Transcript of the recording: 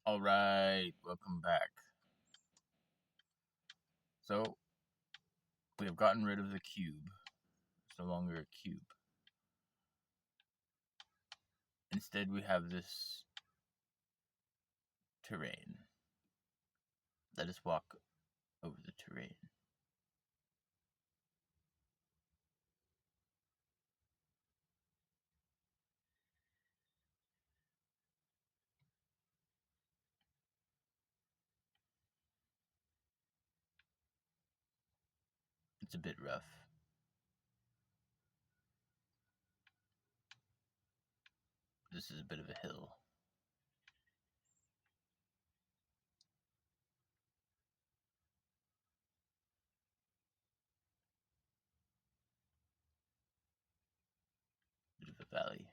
Alright, welcome back. So, we have gotten rid of the cube. It's no longer a cube. Instead, we have this terrain. Let us walk over the terrain. It's a bit rough. This is a bit of a hill. Bit of a valley.